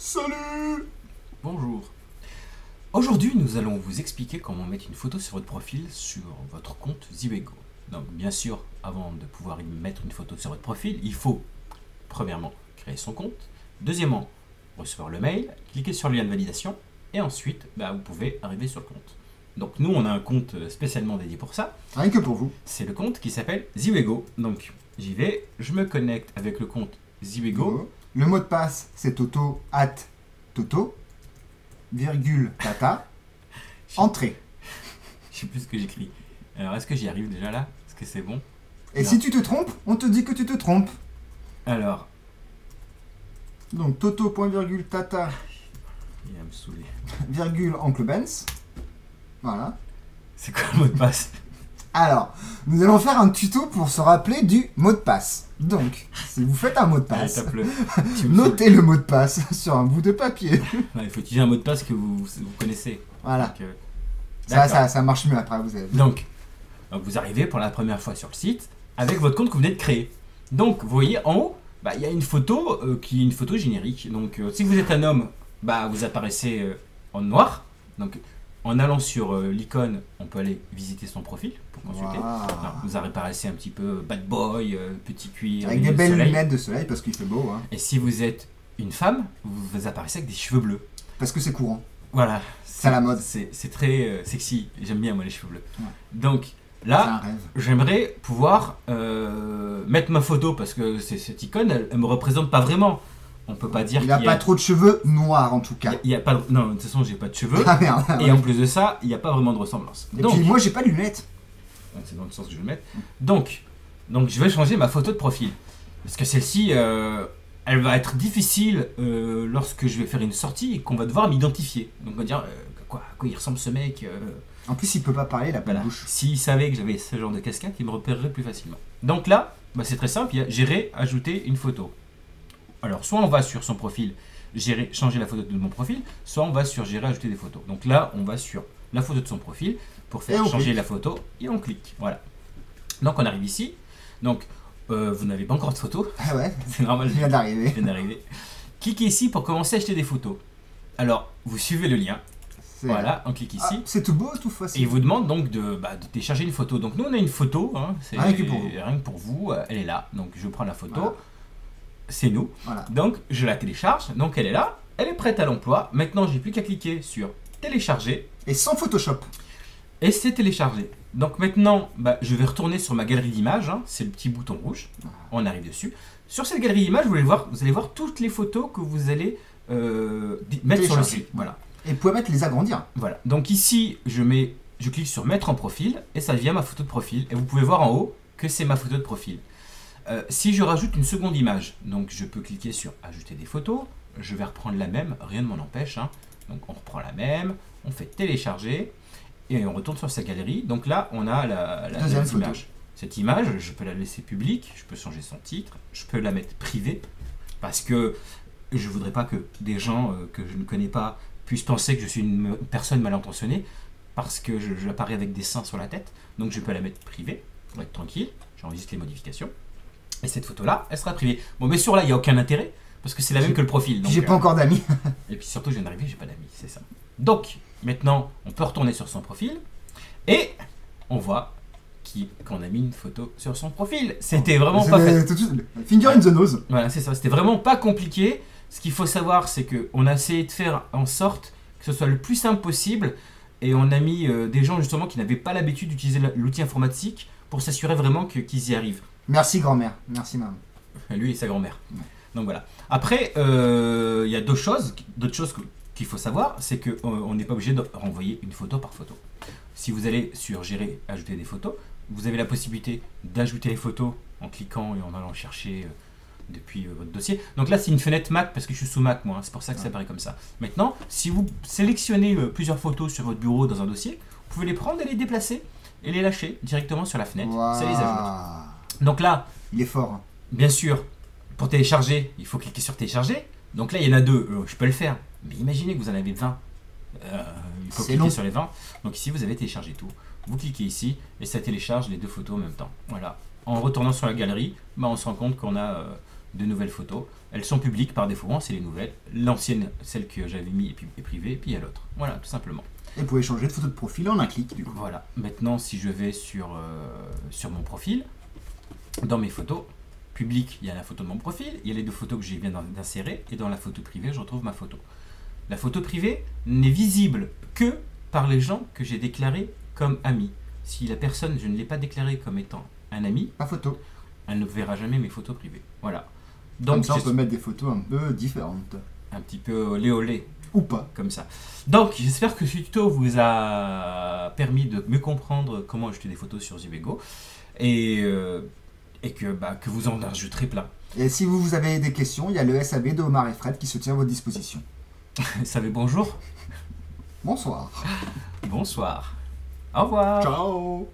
Salut! Bonjour. Aujourd'hui, nous allons vous expliquer comment mettre une photo sur votre profil sur votre compte Ziwego. Donc, bien sûr, avant de pouvoir y mettre une photo sur votre profil, il faut, premièrement, créer son compte. Deuxièmement, recevoir le mail, cliquer sur le lien de validation, et ensuite, vous pouvez arriver sur le compte. Donc, nous, on a un compte spécialement dédié pour ça. Rien que pour vous. C'est le compte qui s'appelle Ziwego. Donc, j'y vais, je me connecte avec le compte Ziwego. Le mot de passe, c'est Toto @Toto, virgule Tata, entrée. Je sais plus ce que j'écris. Alors, est-ce que j'y arrive déjà là? Est-ce que c'est bon? Et Non. si tu te trompes, on te dit que tu te trompes. Alors, Donc Toto.Tata, il va me saouler. virgule Oncle Benz. Voilà. C'est quoi le mot de passe? Alors, nous allons faire un tuto pour se rappeler du mot de passe. Donc, si vous faites un mot de Allez, passe, tape-le. Tu me notez le mot de passe sur un bout de papier. saoules. Ouais, il faut utiliser un mot de passe que vous connaissez. Voilà. Donc, Ça marche mieux après, vous avez. Donc, vous arrivez pour la première fois sur le site avec votre compte que vous venez de créer. Donc, vous voyez en haut, il y a une photo qui est une photo générique. Donc, si vous êtes un homme, vous apparaissez en noir. Donc, en allant sur l'icône, on peut aller visiter son profil pour consulter. Wow. Alors, vous apparaissez un petit peu bad boy, petit cuir, Avec des belles soleil. lunettes de soleil parce qu'il fait beau, hein. Et si vous êtes une femme, vous apparaissez avec des cheveux bleus. Parce que c'est courant. Voilà. C'est à la mode. C'est très sexy. J'aime bien moi les cheveux bleus. Ouais. Donc C'est un là, rêve. j'aimerais pouvoir mettre ma photo parce que cette icône, elle me représente pas vraiment. On peut pas dire Il a pas trop de cheveux noirs en tout cas. il y a pas. Non, de toute façon, j'ai pas de cheveux. Ah merde. Et en plus de ça, il n'y a pas vraiment de ressemblance. Et Donc, puis moi j'ai pas de lunettes. c'est dans le sens que je vais le mettre. Donc, je vais changer ma photo de profil. Parce que celle-ci, elle va être difficile lorsque je vais faire une sortie et qu'on va devoir m'identifier. Donc on va dire, à quoi il ressemble ce mec En plus il peut pas parler, il a pas de Voilà. bouche. S'il savait que j'avais ce genre de casquette, il me repérerait plus facilement. Donc là, c'est très simple, il y a gérer, ajouter une photo. Alors, soit on va sur son profil, gérer, changer la photo de mon profil, soit on va sur gérer, ajouter des photos. Donc là, on va sur la photo de son profil pour Et faire on changer clique. la photo et on clique. Voilà. Donc on arrive ici. Donc, vous n'avez pas encore de photo, Ah ouais, c'est normal, il vient d'arriver. je viens d'arriver. Cliquez ici pour commencer à acheter des photos. Alors, vous suivez le lien. C'est- Voilà, on clique ici. Ah, c'est tout beau, tout Et facile. il vous demande donc de télécharger une photo. Donc nous on a une photo, hein, c'est Rien que pour vous. rien que pour vous, elle est là. Donc je prends la photo, Voilà. c'est nous. Voilà. Donc je la télécharge, donc elle est là, elle est prête à l'emploi. Maintenant j'ai plus qu'à cliquer sur télécharger Et sans Photoshop. et c'est téléchargé. Donc maintenant je vais retourner sur ma galerie d'images, hein, c'est le petit bouton rouge, on arrive dessus. Sur cette galerie d'images vous allez voir toutes les photos que vous allez mettre sur le Télécharger. site. Voilà. Et vous pouvez mettre les agrandir. Voilà, donc ici je clique sur mettre en profil et ça devient ma photo de profil et vous pouvez voir en haut que c'est ma photo de profil. Si je rajoute une seconde image, donc je peux cliquer sur ajouter des photos, je vais reprendre la même, rien ne m'en empêche, hein. Donc on reprend la même, on fait télécharger et on retourne sur sa galerie. Donc là on a la Deuxième photo. image. Cette image, je peux la laisser publique, je peux changer son titre, je peux la mettre privée parce que je voudrais pas que des gens que je ne connais pas puissent penser que je suis une personne mal intentionnée parce que j'apparais avec des seins sur la tête. Donc je peux la mettre privée pour être tranquille. J'enregistre les modifications. Et cette photo-là, elle sera privée. Bon, bien sûr, là, il n'y a aucun intérêt parce que c'est la même que le profil. Donc, J'ai pas encore d'amis. et puis surtout, je viens d'arriver, j'ai pas d'amis, c'est ça. Donc, maintenant, on peut retourner sur son profil et on voit qu'on a mis une photo sur son profil. C'était vraiment pas fait. Tout de suite, Finger in the nose. Voilà, c'est ça. C'était vraiment pas compliqué. Ce qu'il faut savoir, c'est qu'on a essayé de faire en sorte que ce soit le plus simple possible. Et on a mis des gens justement qui n'avaient pas l'habitude d'utiliser l'outil informatique pour s'assurer vraiment qu'ils y arrivent. Merci grand-mère. Merci maman. Lui et sa grand-mère. Ouais. Donc voilà. Après, il y a d'autres choses qu'il faut savoir, c'est qu'on n'est pas obligé de renvoyer une photo par photo. Si vous allez sur gérer, ajouter des photos, vous avez la possibilité d'ajouter les photos en cliquant et en allant chercher depuis votre dossier. Donc là, c'est une fenêtre Mac parce que je suis sous Mac, moi. Hein, c'est pour ça que ça apparaît comme ça. Maintenant, si vous sélectionnez plusieurs photos sur votre bureau dans un dossier, vous pouvez les prendre et les déplacer et les lâcher directement sur la fenêtre. Ça les ajoute. Waouh. Donc là, Il est fort. Hein. bien sûr, pour télécharger, il faut cliquer sur télécharger. Donc là, il y en a deux. Je peux le faire. Mais imaginez que vous en avez 20. Il faut C'est cliquer long. sur les 20. Donc ici, vous avez téléchargé tout. Vous cliquez ici et ça télécharge les deux photos en même temps. Voilà. En retournant sur la galerie, on se rend compte qu'on a de nouvelles photos. Elles sont publiques par défaut, hein, c'est les nouvelles. L'ancienne, celle que j'avais mis est privée, et puis il y a l'autre. Voilà, tout simplement. Et vous pouvez changer de photo de profil en un clic du coup. Voilà, maintenant si je vais sur mon profil, dans mes photos publiques, il y a la photo de mon profil, il y a les 2 photos que je viens d'insérer, et dans la photo privée, je retrouve ma photo. La photo privée n'est visible que par les gens que j'ai déclarés comme amis. Si la personne, je ne l'ai pas déclarée comme étant un ami, Pas photo. elle ne verra jamais mes photos privées. Voilà. Comme Donc ça, on peut mettre des photos un peu différentes. un petit peu olé olé. Ou pas. Comme ça. Donc, j'espère que ce tuto vous a permis de mieux comprendre comment ajouter des photos sur Zubego et que vous en ajouterez plein. Et si vous avez des questions, il y a le SAB de Omar et Fred qui se tient à votre disposition. Savez bonjour. Bonsoir. Bonsoir. Au revoir. Ciao.